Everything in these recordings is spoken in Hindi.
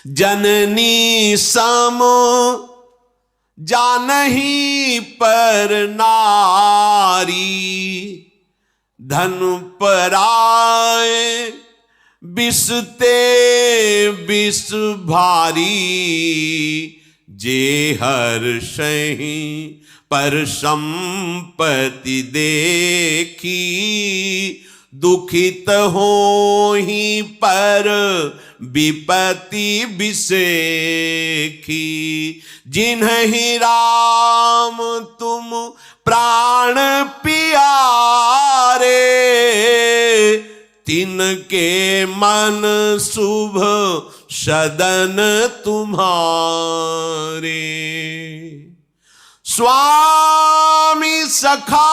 जननी सम जानही पर नारी, धन पराए बिसते बिस भारी। जे हर्षहि पर संपत्ति देखी, दुखित होहि पर विपत्ति बिसेखी। जिन्हि राम तुम प्राण प्यारे, तिनके मन शुभ सदन तुम्हारे। स्वामी सखा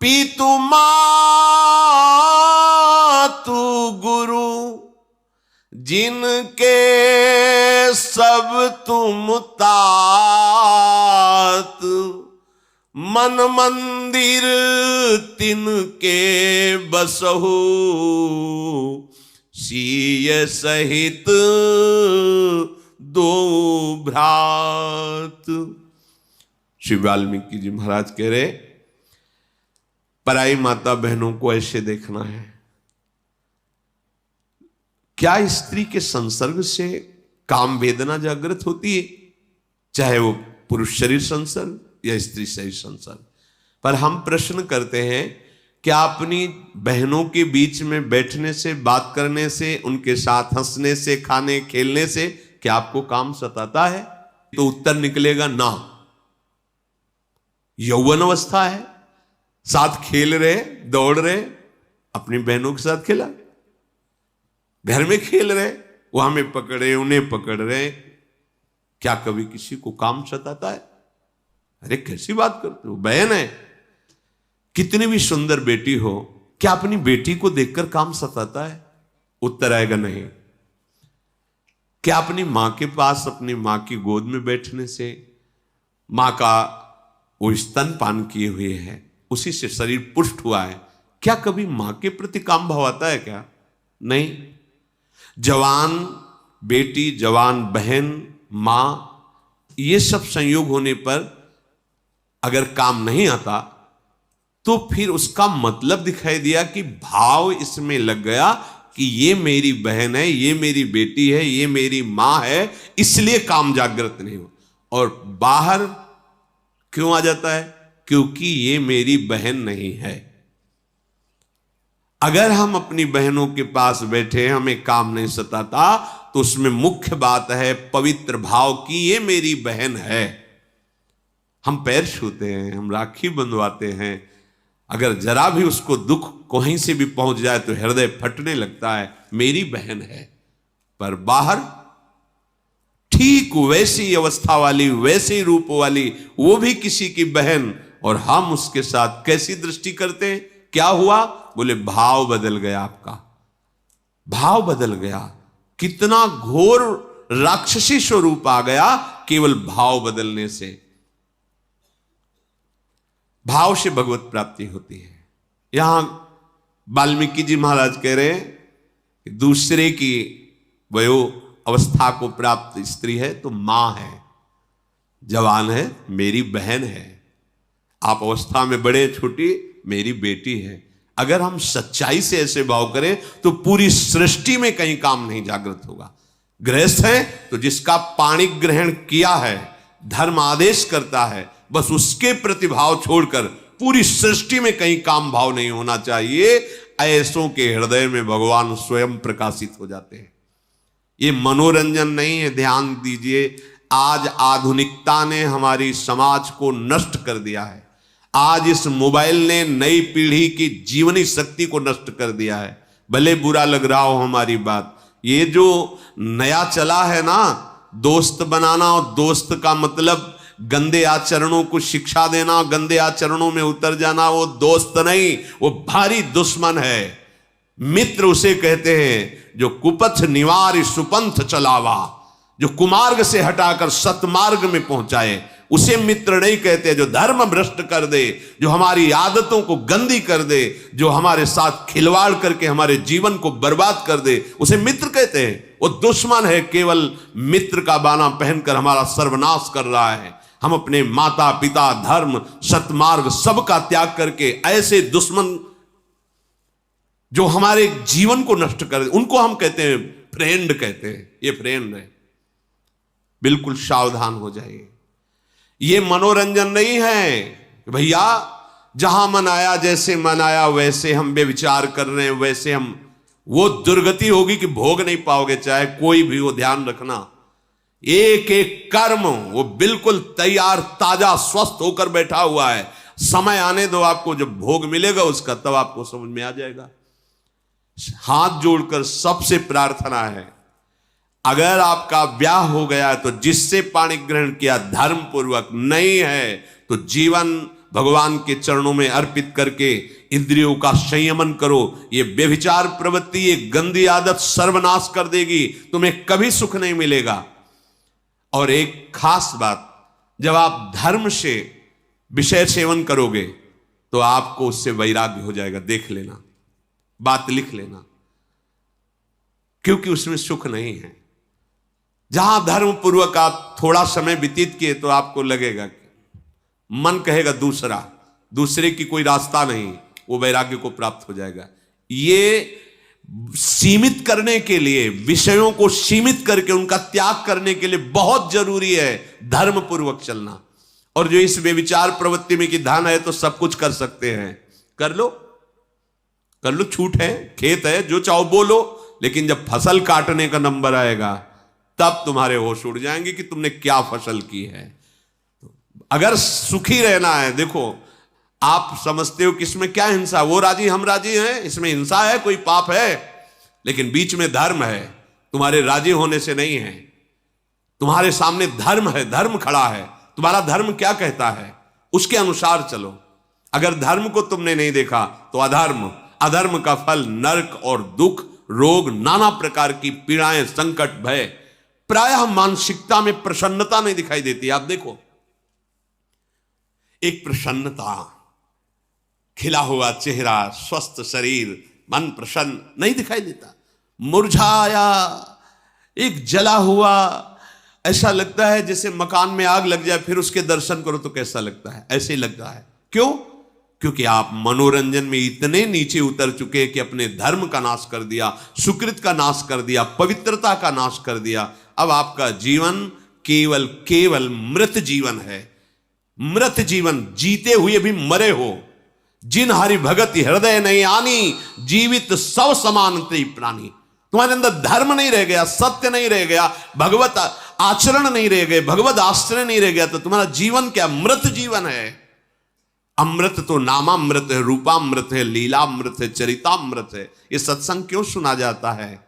पितु मातु गुरु, जिनके सब तुम तात। मन मंदिर तिनके बसहु, सीय सहित दो भ्रात। श्री वाल्मीकि जी महाराज कह रहे, पराई माता बहनों को ऐसे देखना है। क्या स्त्री के संसर्ग से काम वेदना जागृत होती है, चाहे वो पुरुष शरीर संसर्ग या स्त्री शरीर संसर्ग। पर हम प्रश्न करते हैं, क्या अपनी बहनों के बीच में बैठने से, बात करने से, उनके साथ हंसने से, खाने खेलने से क्या आपको काम सताता है? तो उत्तर निकलेगा ना। यौवन अवस्था है, साथ खेल रहे, दौड़ रहे, अपनी बहनों के साथ खेला, घर में खेल रहे, वो हमें पकड़े उन्हें पकड़ रहे, क्या कभी किसी को काम सताता है? अरे कैसी बात करते हो, बहन है, कितनी भी सुंदर बेटी हो, क्या अपनी बेटी को देखकर काम सताता है? उत्तर आएगा नहीं। क्या अपनी मां के पास, अपनी मां की गोद में बैठने से, मां का वो स्तनपान किए हुए है, उसी से शरीर पुष्ट हुआ है, क्या कभी मां के प्रति काम भाव आता है क्या? नहीं। जवान बेटी, जवान बहन, मां, ये सब संयोग होने पर अगर काम नहीं आता तो फिर उसका मतलब दिखाई दिया कि भाव इसमें लग गया कि ये मेरी बहन है, ये मेरी बेटी है, ये मेरी मां है, इसलिए काम जागृत नहीं हो। और बाहर क्यों आ जाता है? क्योंकि ये मेरी बहन नहीं है। अगर हम अपनी बहनों के पास बैठे, हमें काम नहीं सताता, तो उसमें मुख्य बात है पवित्र भाव की ये मेरी बहन है। हम पैर छूते हैं, हम राखी बंधवाते हैं, अगर जरा भी उसको दुख कहीं से भी पहुंच जाए तो हृदय फटने लगता है, मेरी बहन है। पर बाहर ठीक वैसी अवस्था वाली, वैसे रूप वाली, वो भी किसी की बहन, और हम उसके साथ कैसी दृष्टि करते हैं? क्या हुआ? बोले भाव बदल गया, आपका भाव बदल गया। कितना घोर राक्षसी स्वरूप आ गया केवल भाव बदलने से। भाव से भगवत प्राप्ति होती है। यहां वाल्मीकि जी महाराज कह रहे हैं कि दूसरे की वयो अवस्था को प्राप्त स्त्री है तो मां है, जवान है, मेरी बहन है। आप अवस्था में बड़े छोटी, मेरी बेटी है। अगर हम सच्चाई से ऐसे भाव करें तो पूरी सृष्टि में कहीं काम नहीं जागृत होगा। गृहस्थ है तो जिसका पाणी ग्रहण किया है, धर्म आदेश करता है, बस उसके प्रति भाव छोड़कर पूरी सृष्टि में कहीं काम भाव नहीं होना चाहिए। ऐसों के हृदय में भगवान स्वयं प्रकाशित हो जाते हैं। ये मनोरंजन नहीं है, ध्यान दीजिए। आज आधुनिकता ने हमारी समाज को नष्ट कर दिया है। आज इस मोबाइल ने नई पीढ़ी की जीवनी शक्ति को नष्ट कर दिया है। भले बुरा लग रहा हो हमारी बात, ये जो नया चला है ना, दोस्त बनाना, और दोस्त का मतलब गंदे आचरणों को शिक्षा देना, गंदे आचरणों में उतर जाना, वो दोस्त नहीं, वो भारी दुश्मन है। मित्र उसे कहते हैं जो कुपथ निवार सुपंथ चलावा, जो कुमार्ग से हटाकर सतमार्ग में पहुंचाए, उसे मित्र नहीं कहते। जो धर्म भ्रष्ट कर दे, जो हमारी आदतों को गंदी कर दे, जो हमारे साथ खिलवाड़ करके हमारे जीवन को बर्बाद कर दे, उसे मित्र कहते हैं। वो दुश्मन है, केवल मित्र का बाना पहनकर हमारा सर्वनाश कर रहा है। हम अपने माता पिता, धर्म, सत्मार्ग सबका त्याग करके ऐसे दुश्मन जो हमारे जीवन को नष्ट कर दे, उनको हम कहते हैं फ्रेंड कहते हैं। ये फ्रेंड है, बिल्कुल सावधान हो जाइए। ये मनोरंजन नहीं है भैया, जहां मन आया, जैसे मन आया वैसे हम बेविचार कर रहे हैं, वैसे हम, वो दुर्गति होगी कि भोग नहीं पाओगे, चाहे कोई भी हो। ध्यान रखना, एक एक कर्म वो बिल्कुल तैयार, ताजा, स्वस्थ होकर बैठा हुआ है। समय आने दो, आपको जब भोग मिलेगा उसका, तब आपको समझ में आ जाएगा। हाथ जोड़कर सबसे प्रार्थना है, अगर आपका ब्याह हो गया है तो जिससे पाणी ग्रहण किया धर्म पूर्वक, नहीं है तो जीवन भगवान के चरणों में अर्पित करके इंद्रियों का संयमन करो। ये व्यभिचार प्रवृत्ति, ये गंदी आदत सर्वनाश कर देगी, तुम्हें कभी सुख नहीं मिलेगा। और एक खास बात, जब आप धर्म से विषय सेवन करोगे तो आपको उससे वैराग्य हो जाएगा। देख लेना, बात लिख लेना, क्योंकि उसमें सुख नहीं है। जहां धर्म पूर्वक आप थोड़ा समय व्यतीत किए तो आपको लगेगा कि मन कहेगा दूसरे की कोई रास्ता नहीं, वो वैराग्य को प्राप्त हो जाएगा। ये सीमित करने के लिए, विषयों को सीमित करके उनका त्याग करने के लिए बहुत जरूरी है धर्म पूर्वक चलना। और जो इस व्यभिचार प्रवृत्ति में कि धन है तो सब कुछ कर सकते हैं, कर लो, छूट है, खेत है, जो चाहो बोलो, लेकिन जब फसल काटने का नंबर आएगा तब तुम्हारे होश उड़ जाएंगे कि तुमने क्या फसल की है। अगर सुखी रहना है, देखो आप समझते हो कि इसमें क्या हिंसा, वो राजी हम राजी हैं, इसमें हिंसा है, कोई पाप है, लेकिन बीच में धर्म है। तुम्हारे राजी होने से नहीं है, तुम्हारे सामने धर्म है, धर्म खड़ा है। तुम्हारा धर्म क्या कहता है उसके अनुसार चलो। अगर धर्म को तुमने नहीं देखा तो अधर्म, अधर्म का फल नरक और दुख, रोग, नाना प्रकार की पीड़ाएं, संकट, भय। प्रायः मानसिकता में प्रसन्नता नहीं दिखाई देती। आप देखो, एक प्रसन्नता, खिला हुआ चेहरा, स्वस्थ शरीर, मन प्रसन्न नहीं दिखाई देता। मुरझाया, एक जला हुआ, ऐसा लगता है जैसे मकान में आग लग जाए, फिर उसके दर्शन करो तो कैसा लगता है, ऐसे ही लगता है। क्यों? क्योंकि आप मनोरंजन में इतने नीचे उतर चुके कि अपने धर्म का नाश कर दिया, सुकृत का नाश कर दिया, पवित्रता का नाश कर दिया। अब आपका जीवन केवल मृत जीवन है। मृत जीवन, जीते हुए भी मरे हो। जिन हरि भगत हृदय नहीं आनी, जीवित सब समान ते प्राणी। तुम्हारे अंदर धर्म नहीं रह गया, सत्य नहीं रह गया, भगवत आचरण नहीं रह गए, भगवत आश्रय नहीं रह गया, तो तुम्हारा जीवन क्या? मृत जीवन है। अमृत तो नामामृत है, रूपामृत है, लीलामृत है, चरितामृत है। ये सत्संग क्यों सुना जाता है?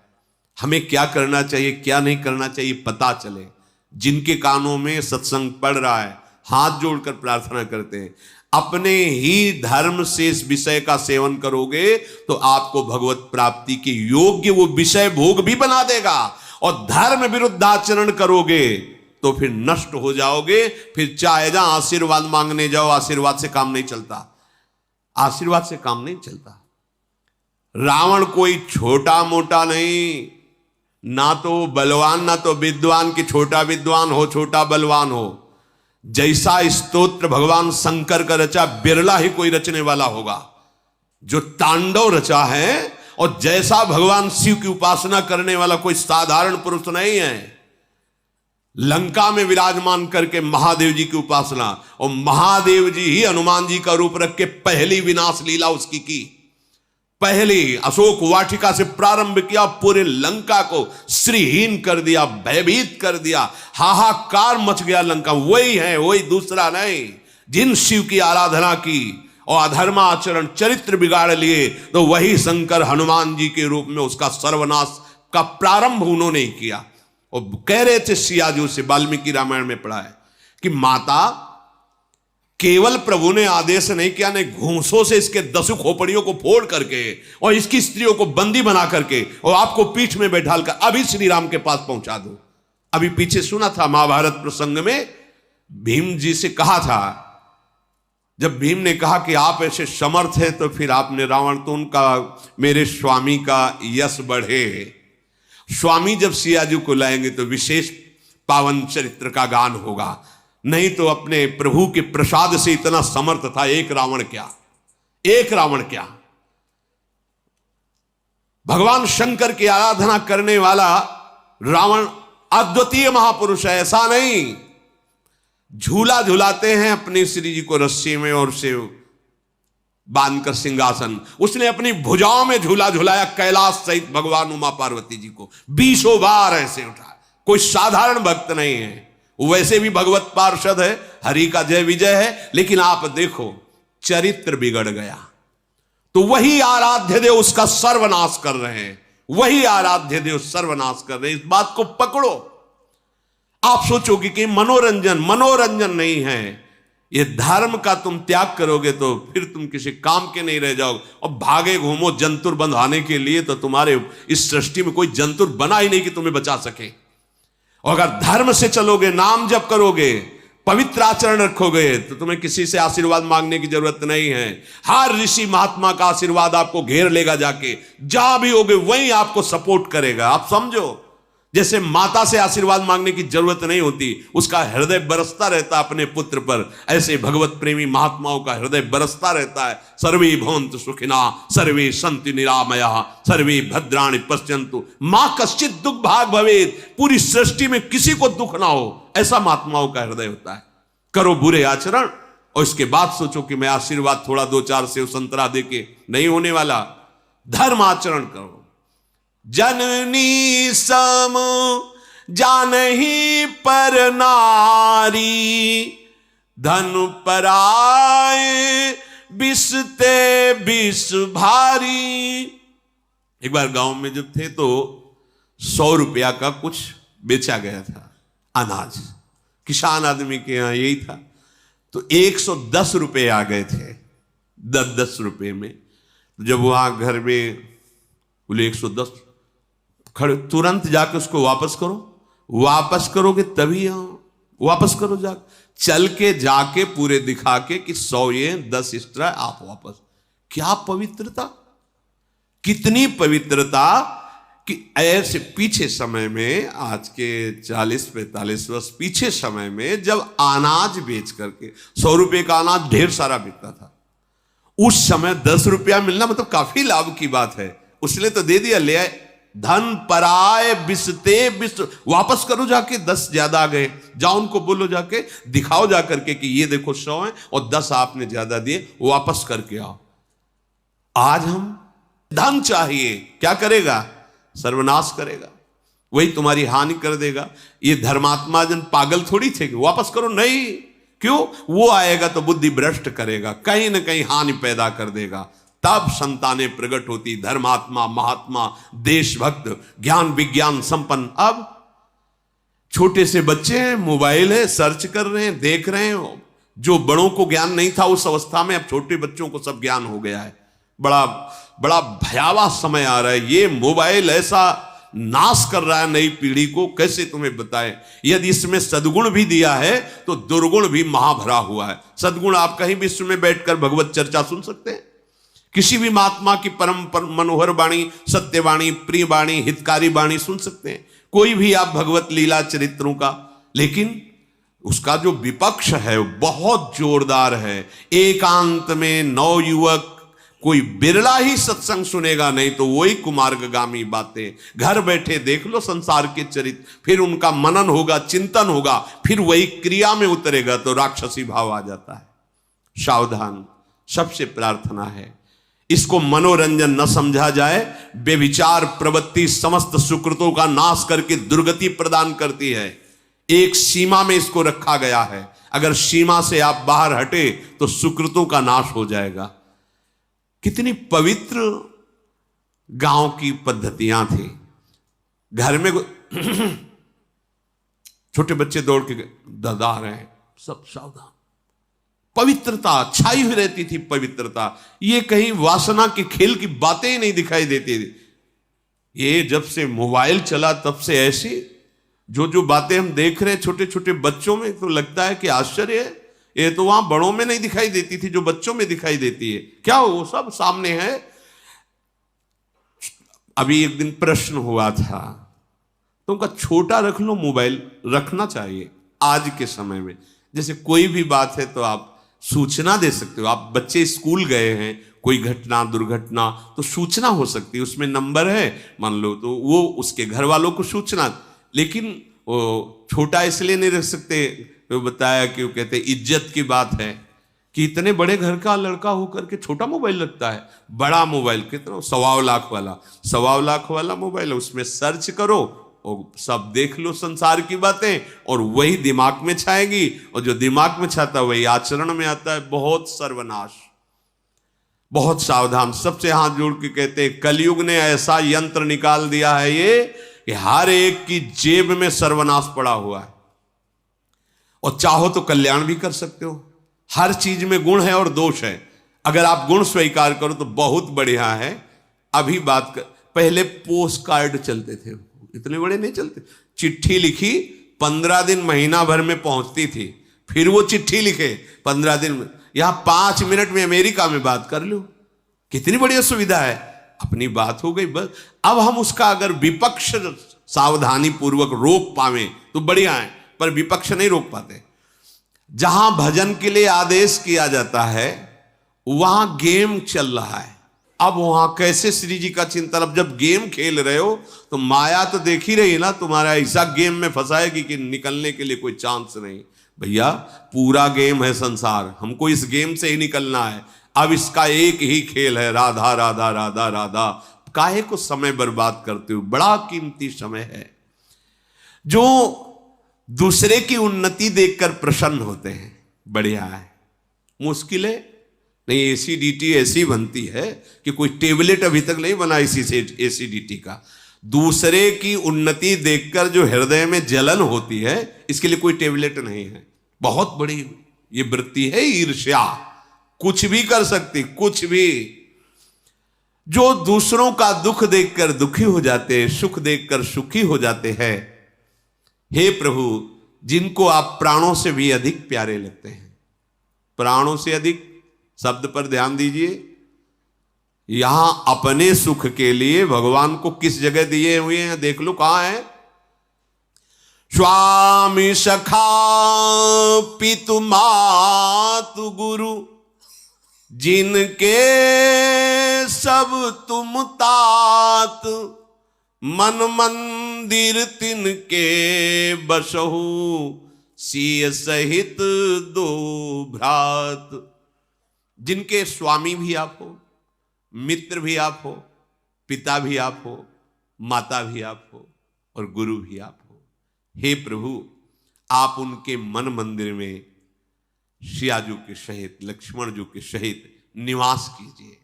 हमें क्या करना चाहिए, क्या नहीं करना चाहिए पता चले। जिनके कानों में सत्संग पड़ रहा है, हाथ जोड़कर प्रार्थना करते हैं, अपने ही धर्म से इस विषय का सेवन करोगे तो आपको भगवत प्राप्ति के योग्य वो विषय भोग भी बना देगा। और धर्म विरुद्ध आचरण करोगे तो फिर नष्ट हो जाओगे। फिर चाहे जहां आशीर्वाद मांगने जाओ, आशीर्वाद से काम नहीं चलता, आशीर्वाद से काम नहीं चलता। रावण कोई छोटा मोटा नहीं, ना तो बलवान ना तो विद्वान, कि छोटा विद्वान हो छोटा बलवान हो। जैसा स्तोत्र भगवान शंकर का रचा, बिरला ही कोई रचने वाला होगा जो तांडव रचा है। और जैसा भगवान शिव की उपासना करने वाला कोई साधारण पुरुष नहीं है। लंका में विराजमान करके महादेव जी की उपासना, और महादेव जी ही हनुमान जी का रूप रख के पहली विनाश लीला उसकी की। पहली अशोक वाटिका से प्रारंभ किया, पूरे लंका को श्रीहीन कर दिया, भयभीत कर दिया, हाहाकार मच गया लंका। वही है, वही, दूसरा नहीं। जिन शिव की आराधना की और अधर्माचरण चरित्र बिगाड़ लिए, तो वही शंकर हनुमान जी के रूप में उसका सर्वनाश का प्रारंभ उन्होंने ही किया। और कह रहे थे सिया जी से, वाल्मीकि रामायण में पढ़ा है कि माता, केवल प्रभु ने आदेश नहीं किया, ने घूंसों से इसके 10 खोपड़ियों को फोड़ करके और इसकी स्त्रियों को बंदी बना करके और आपको पीठ में बैठाल कर अभी श्री राम के पास पहुंचा दो। अभी पीछे सुना था महाभारत प्रसंग में, भीम जी से कहा था, जब भीम ने कहा कि आप ऐसे समर्थ हैं तो फिर आपने रावण, तो उनका मेरे स्वामी का यश बढ़े। स्वामी जब सियाजी को लाएंगे तो विशेष पावन चरित्र का गान होगा, नहीं तो अपने प्रभु के प्रसाद से इतना समर्थ था, एक रावण क्या, एक रावण क्या। भगवान शंकर की आराधना करने वाला रावण अद्वितीय महापुरुष है, ऐसा नहीं। झूला झुलाते हैं अपनी श्री जी को रस्सी में और से बांधकर सिंहासन, उसने अपनी भुजाओं में झूला झुलाया कैलाश सहित भगवान उमा पार्वती जी को 20 बार ऐसे उठा। कोई साधारण भक्त नहीं है, वैसे भी भगवत पार्षद है, हरि का जय विजय है, लेकिन आप देखो चरित्र बिगड़ गया तो वही आराध्य देव उसका सर्वनाश कर रहे हैं, वही आराध्य देव सर्वनाश कर रहे हैं। इस बात को पकड़ो। आप सोचोगे कि मनोरंजन नहीं है, ये धर्म का तुम त्याग करोगे तो फिर तुम किसी काम के नहीं रह जाओगे। और भागे घूमो जंतुर बंधाने के लिए, तो तुम्हारे इस सृष्टि में कोई जंतुर बना ही नहीं कि तुम्हें बचा सके। और अगर धर्म से चलोगे, नाम जप करोगे, पवित्र आचरण रखोगे, तो तुम्हें किसी से आशीर्वाद मांगने की जरूरत नहीं है। हर ऋषि महात्मा का आशीर्वाद आपको घेर लेगा, जाके जहां भी होगे वहीं आपको सपोर्ट करेगा। आप समझो, जैसे माता से आशीर्वाद मांगने की जरूरत नहीं होती, उसका हृदय बरसता रहता अपने पुत्र पर, ऐसे भगवत प्रेमी महात्माओं का हृदय बरसता रहता है। सर्वे भवन्तु सुखिना सर्वे सन्तु निरामया सर्वे भद्राणि पश्यन्तु मां कश्चित् दुख भाग भवेत्। पूरी सृष्टि में किसी को दुख ना हो, ऐसा महात्माओं का हृदय होता है। करो बुरे आचरण और इसके बाद सोचो कि मैं आशीर्वाद थोड़ा 2-4 सेव संतरा देके नहीं होने वाला। धर्म आचरण करो। जननी सम जानहि पर नारी, धन पराए बिसते बिस भारी। एक बार गांव में जब थे तो 100 रुपया का कुछ बेचा गया था अनाज, किसान आदमी के यहां यही था। तो 110 रुपये आ गए थे 10-10 रुपये में। जब वहां घर में बोले 110, खड़े तुरंत जाके उसको वापस करो, वापस करोगे तभी वापस करो, जाके चल के जाके पूरे दिखा के कि 100 ये 10 एक्स्ट्रा आप वापस। क्या पवित्रता, कितनी पवित्रता कि ऐसे पीछे समय में, आज के 40-45 वर्ष पीछे समय में, जब अनाज बेच करके 100 रुपये का अनाज ढेर सारा बिकता था, उस समय 10 रुपया मिलना मतलब काफी लाभ की बात है। उसने तो दे दिया, ले आए। धन पराए बिसते बिस, वापस करो जाके, 10 ज्यादा आ गए, जाओ उनको बोलो, जाके दिखाओ जा करके कि ये देखो 100 है और 10 आपने ज्यादा दिए, वापस करके आओ। आज हम धन चाहिए, क्या करेगा? सर्वनाश करेगा, वही तुम्हारी हानि कर देगा। ये धर्मात्मा जन पागल थोड़ी थे कि वापस करो, नहीं। क्यों? वो आएगा तो बुद्धि भ्रष्ट करेगा, कहीं ना कहीं हानि पैदा कर देगा। तब संतानें प्रकट होती, धर्मात्मा, महात्मा, देशभक्त, ज्ञान विज्ञान संपन्न। अब छोटे से बच्चे हैं, मोबाइल है, सर्च कर रहे हैं, देख रहे हैं। जो बड़ों को ज्ञान नहीं था उस अवस्था में, अब छोटे बच्चों को सब ज्ञान हो गया है। बड़ा बड़ा भयावह समय आ रहा है। ये मोबाइल ऐसा नाश कर रहा है नई पीढ़ी को, कैसे तुम्हें बताएं। यदि इसमें सद्गुण भी दिया है तो दुर्गुण भी महाभरा हुआ है। सद्गुण आप कहीं विश्व में बैठकर भगवत चर्चा सुन सकते हैं, किसी भी महात्मा की परम मनोहर वाणी, सत्यवाणी, प्रिय वाणी, हितकारी वाणी सुन सकते हैं, कोई भी आप भगवत लीला चरित्रों का। लेकिन उसका जो विपक्ष है वो बहुत जोरदार है। एकांत में नवयुवक कोई बिरला ही सत्संग सुनेगा, नहीं तो वही कुमार्गगामी बातें। घर बैठे देख लो संसार के चरित्र, फिर उनका मनन होगा, चिंतन होगा, फिर वही क्रिया में उतरेगा तो राक्षसी भाव आ जाता है। सावधान। सबसे प्रार्थना है इसको मनोरंजन न समझा जाए। बेविचार प्रवृत्ति समस्त सुकृतों का नाश करके दुर्गति प्रदान करती है। एक सीमा में इसको रखा गया है, अगर सीमा से आप बाहर हटे तो सुकृतों का नाश हो जाएगा। कितनी पवित्र गांव की पद्धतियां थी। घर में छोटे बच्चे दौड़ के ददा रहे हैं, सब सावधान। पवित्रता छाई हुई रहती थी, पवित्रता। ये कहीं वासना के खेल की बातें ही नहीं दिखाई देती थी। ये जब से मोबाइल चला तब से ऐसी जो जो बातें हम देख रहे हैं छोटे छोटे बच्चों में, तो लगता है कि आश्चर्य है, ये तो वहां बड़ों में नहीं दिखाई देती थी जो बच्चों में दिखाई देती है। क्या वो सब सामने है। अभी एक दिन प्रश्न हुआ था, तो उनका छोटा रख लो, मोबाइल रखना चाहिए आज के समय में। जैसे कोई भी बात है तो आप सूचना दे सकते हो। आप बच्चे स्कूल गए हैं, कोई घटना दुर्घटना, तो सूचना हो सकती है, उसमें नंबर है मान लो, तो वो उसके घर वालों को सूचना। लेकिन वो छोटा इसलिए नहीं रख सकते, वो बताया कि वो कहते इज्जत की बात है कि इतने बड़े घर का लड़का होकर के छोटा मोबाइल रखता है। बड़ा मोबाइल कितना, 1.25 लाख वाला, 1.25 लाख वाला मोबाइल, उसमें सर्च करो और सब देख लो संसार की बातें, और वही दिमाग में छाएगी, और जो दिमाग में छाता वही आचरण में आता है। बहुत सर्वनाश, बहुत सावधान। सबसे हाथ जोड़ के कहते हैं कलयुग ने ऐसा यंत्र निकाल दिया है ये कि हर एक की जेब में सर्वनाश पड़ा हुआ है, और चाहो तो कल्याण भी कर सकते हो। हर चीज में गुण है और दोष है। अगर आप गुण स्वीकार करो तो बहुत बढ़िया है। अभी बात कर, पहले पोस्ट कार्ड चलते थे, इतने बड़े नहीं चलते। चिट्ठी लिखी 15 दिन महीना भर में पहुंचती थी, फिर वो चिट्ठी लिखे 15 दिन में, यहां 5 मिनट में अमेरिका में बात कर लो। कितनी बढ़िया सुविधा है, अपनी बात हो गई बस। अब हम उसका अगर विपक्ष सावधानी पूर्वक रोक पावे तो बढ़िया है, पर विपक्ष नहीं रोक पाते। जहां भजन के लिए आदेश किया जाता है वहां गेम चल रहा है। अब वहां कैसे श्री जी का चिंतन। अब जब गेम खेल रहे हो तो माया तो देख ही रही ना, तुम्हारा ऐसा गेम में फंसाएगी कि निकलने के लिए कोई चांस नहीं। भैया पूरा गेम है संसार, हमको इस गेम से ही निकलना है। अब इसका एक ही खेल है, राधा राधा राधा राधा। काहे को समय बर्बाद करते हो, बड़ा कीमती समय है। जो दूसरे की उन्नति देखकर प्रसन्न होते हैं, बढ़िया है। मुश्किल है नहीं, एसिडिटी ऐसी बनती है कि कोई टेबलेट अभी तक नहीं बना इसी से एसिडिटी का। दूसरे की उन्नति देखकर जो हृदय में जलन होती है, इसके लिए कोई टेबलेट नहीं है। बहुत बड़ी ये वृत्ति है ईर्ष्या, कुछ भी कर सकती, कुछ भी। जो दूसरों का दुख देखकर दुखी हो जाते हैं, सुख देखकर सुखी हो जाते हैं, हे प्रभु जिनको आप प्राणों से भी अधिक प्यारे लगते हैं। प्राणों से अधिक शब्द पर ध्यान दीजिए। यहां अपने सुख के लिए भगवान को किस जगह दिए हुए हैं, देख लो कहां है। स्वामी सखा पितु मातु गुरु, जिनके सब तुम तात, मन मंदिर तिनके बसहु, सिय सहित दो भ्रात। जिनके स्वामी भी आप हो, मित्र भी आप हो, पिता भी आप हो, माता भी आप हो, और गुरु भी आप हो। हे प्रभु आप उनके मन मंदिर में सियाजू के सहित, लक्ष्मण जी के सहित निवास कीजिए।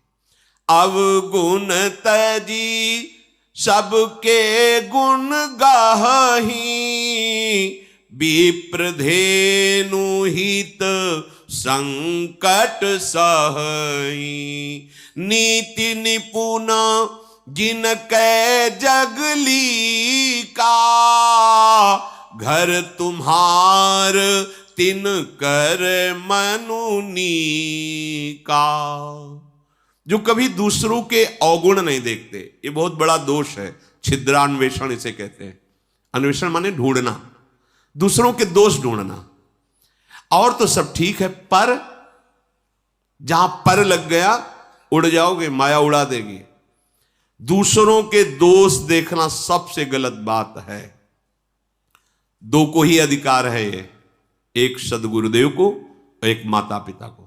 अवगुण तजी सबके गुण गाही, विप्रधेनु हित संकट सहई। नीति निपुण जिनकै जगली का, घर तुम्हार तिन कर मनुनी का। जो कभी दूसरों के अवगुण नहीं देखते, ये बहुत बड़ा दोष है। छिद्रान्वेषण इसे कहते हैं। अन्वेषण माने ढूंढना, दूसरों के दोष ढूंढना। और तो सब ठीक है, पर जहां पर लग गया उड़ जाओगे, माया उड़ा देगी। दूसरों के दोष देखना सबसे गलत बात है। दो को ही अधिकार है ये, एक सदगुरुदेव को और एक माता पिता को।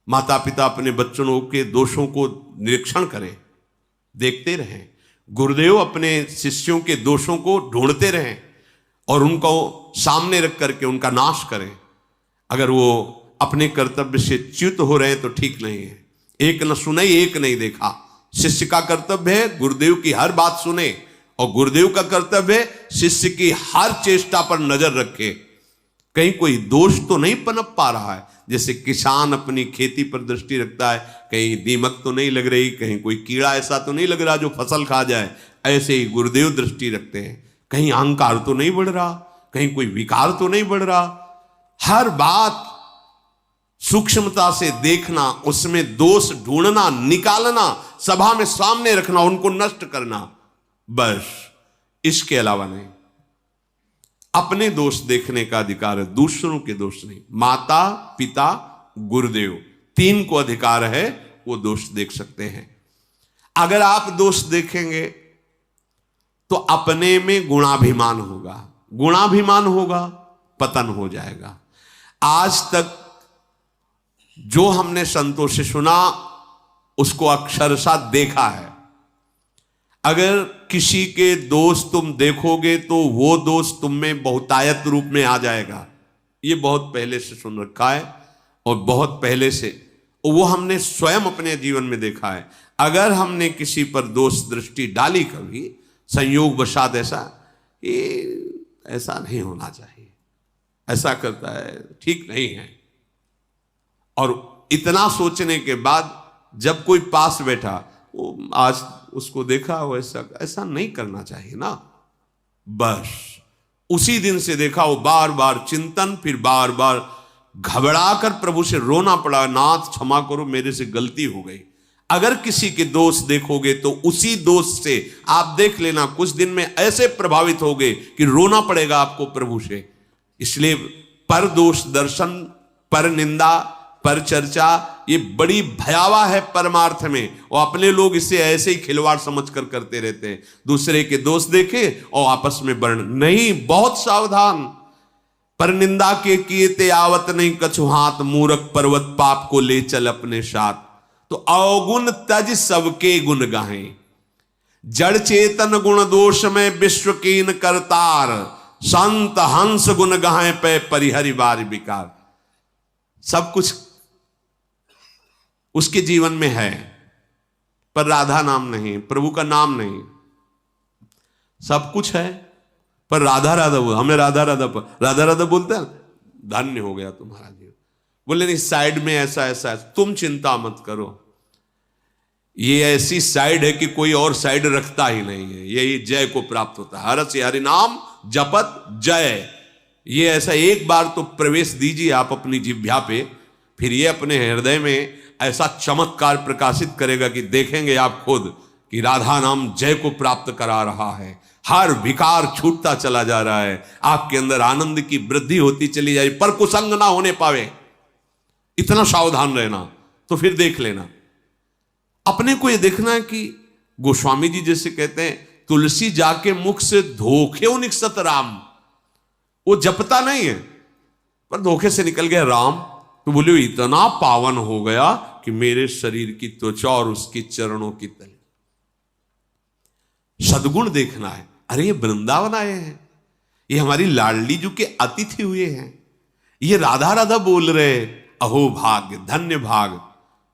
माता पिता अपने बच्चों के दोषों को निरीक्षण करें, देखते रहें। गुरुदेव अपने शिष्यों के दोषों को ढूंढते रहें और उनको सामने रख करके उनका नाश करें। अगर वो अपने कर्तव्य से च्युत हो रहे हैं तो ठीक नहीं है। एक न सुने, एक नहीं देखा। शिष्य का कर्तव्य है गुरुदेव की हर बात सुने, और गुरुदेव का कर्तव्य है शिष्य की हर चेष्टा पर नजर रखे, कहीं कोई दोष तो नहीं पनप पा रहा है। जैसे किसान अपनी खेती पर दृष्टि रखता है, कहीं दीमक तो नहीं लग रही, कहीं कोई कीड़ा ऐसा तो नहीं लग रहा जो फसल खा जाए। ऐसे ही गुरुदेव दृष्टि रखते हैं, कहीं अहंकार तो नहीं बढ़ रहा, कहीं कोई विकार तो नहीं बढ़ रहा। हर बात सूक्ष्मता से देखना, उसमें दोष ढूंढना, निकालना, सभा में सामने रखना, उनको नष्ट करना, बस, इसके अलावा नहीं। अपने दोष देखने का अधिकार है, दूसरों के दोष नहीं। माता, पिता, गुरुदेव, तीन को अधिकार है, वो दोष देख सकते हैं। अगर आप दोष देखेंगे तो अपने में गुणाभिमान होगा, गुणाभिमान होगा, पतन हो जाएगा। आज तक जो हमने संतों से सुना उसको अक्षरशः देखा है। अगर किसी के दोष तुम देखोगे तो वो दोष तुम में बहुतायत रूप में आ जाएगा। ये बहुत पहले से सुन रखा है और बहुत पहले से वो हमने स्वयं अपने जीवन में देखा है। अगर हमने किसी पर दोष दृष्टि डाली कभी संयोग वशात, ऐसा नहीं होना चाहिए, ऐसा करता है, ठीक नहीं है, और इतना सोचने के बाद जब कोई पास बैठा, वो आज उसको देखा वैसा, ऐसा नहीं करना चाहिए ना। बस उसी दिन से देखा वो बार बार चिंतन, फिर बार बार घबराकर प्रभु से रोना पड़ा, नाथ क्षमा करो, मेरे से गलती हो गई। अगर किसी के दोष देखोगे तो उसी दोष से आप देख लेना, कुछ दिन में ऐसे प्रभावित होगे कि रोना पड़ेगा आपको प्रभु से। इसलिए पर दोष दर्शन, पर निंदा, पर चर्चा, ये बड़ी भयावह है परमार्थ में, और अपने लोग इसे ऐसे ही खिलवाड़ समझकर करते रहते हैं। दूसरे के दोष देखे और आपस में वर्ण नहीं, बहुत सावधान। पर निंदा के किए ते आवत नहीं कछु हाथ, मूर्ख पर्वत पाप को ले चल अपने साथ। तो अवगुण तज सबके गुण गाहें, जड़ चेतन गुण दोष में विश्व कीन करतार, संत हंस गुण गाहें पे परिहरि बार विकार। सब कुछ उसके जीवन में है, पर राधा नाम नहीं, प्रभु का नाम नहीं। सब कुछ है पर राधा राधा बोल, हमें राधा राधा राधा राधा बोलते हैं, धन्य हो गया तुम्हारा जीवन। बोले नहीं, साइड में ऐसा ऐसा है, तुम चिंता मत करो, ये ऐसी साइड है कि कोई और साइड रखता ही नहीं है, यही जय को प्राप्त होता है। हरस हरि नाम जपत जय, ये ऐसा एक बार तो प्रवेश दीजिए आप अपनी जिह्वा पे, फिर ये अपने हृदय में ऐसा चमत्कार प्रकाशित करेगा कि देखेंगे आप खुद कि राधा नाम जय को प्राप्त करा रहा है। हर विकार छूटता चला जा रहा है, आपके अंदर आनंद की वृद्धि होती चली जाए, पर कुसंग ना होने पावे, इतना सावधान रहना। तो फिर देख लेना, अपने को ये देखना है कि गोस्वामी जी जैसे कहते हैं, तुलसी जाके मुख से धोखे निकसत राम। वो जपता नहीं है पर धोखे से निकल गया राम, तो बोले इतना पावन हो गया कि मेरे शरीर की त्वचा और उसके चरणों की तली। सद्गुण देखना है। अरे ये वृंदावन आए हैं, ये हमारी लाडली जी के अतिथि हुए हैं, ये राधा राधा बोल रहे, अहो भाग्य, धन्य भाग।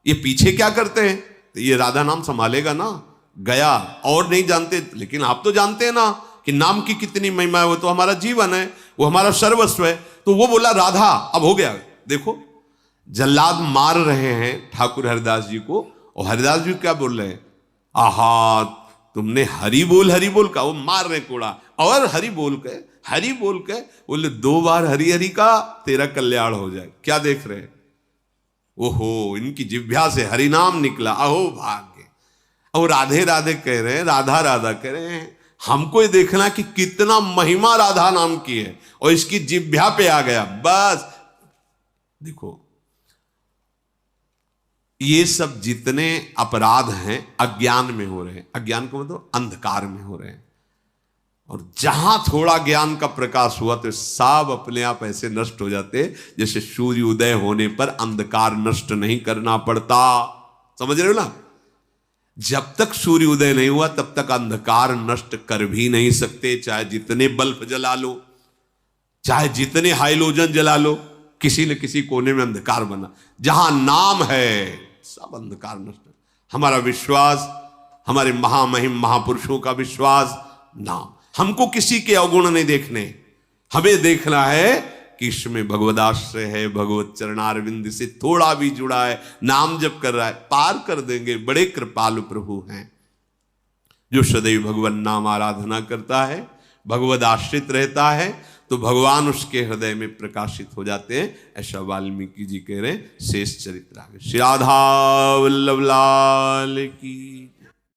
ये पीछे क्या करते हैं, तो ये राधा नाम संभालेगा ना, गया और नहीं जानते, लेकिन आप तो जानते हैं ना कि नाम की कितनी महिमा है, वो तो हमारा जीवन है, वो हमारा सर्वस्व है। तो वो बोला राधा, अब हो गया। देखो जल्लाद मार रहे हैं ठाकुर हरिदास जी को, और हरिदास जी क्या बोल रहे हैं, आहा तुमने हरि बोल का, वो मार रहे कोड़ा, और हरि बोल के बोले 2 बार हरि हरि का तेरा कल्याण हो जाए। क्या देख रहे हैं, ओहो इनकी जिह्वा से हरि नाम निकला, अहो भाग्य। और राधे राधे कह रहे हैं, राधा राधा कह रहे हैं। हमको ये देखना कि कितना महिमा राधा नाम की है, और इसकी जिह्वा पे आ गया। बस देखो, ये सब जितने अपराध हैं अज्ञान में हो रहे हैं, अज्ञान को मतलब अंधकार में हो रहे हैं, और जहां थोड़ा ज्ञान का प्रकाश हुआ तो सब अपने आप ऐसे नष्ट हो जाते, जैसे सूर्य उदय होने पर अंधकार नष्ट नहीं करना पड़ता। समझ रहे हो ना, जब तक सूर्य उदय नहीं हुआ तब तक अंधकार नष्ट कर भी नहीं सकते, चाहे जितने बल्ब जला लो, चाहे जितने हाइलोजन जला लो, किसी न किसी कोने में अंधकार बना। जहां नाम है सब अंधकार नष्ट। हमारा विश्वास, हमारे महामहिम महापुरुषों का विश्वास, नाम। हमको किसी के अवगुण नहीं देखने, हमें देखना है कि इसमें भगवदाश्रय है, भगवत चरणारविंद से थोड़ा भी जुड़ा है, नाम जप कर रहा है, पार कर देंगे। बड़े कृपालु प्रभु हैं। जो सदैव भगवान नाम आराधना करता है भगवद आश्रित रहता है तो भगवान उसके हृदय में प्रकाशित हो जाते हैं। ऐसा वाल्मीकि जी कह रहे हैं शेष चरित्र आगे। श्री राधा वल्लभ लाल की।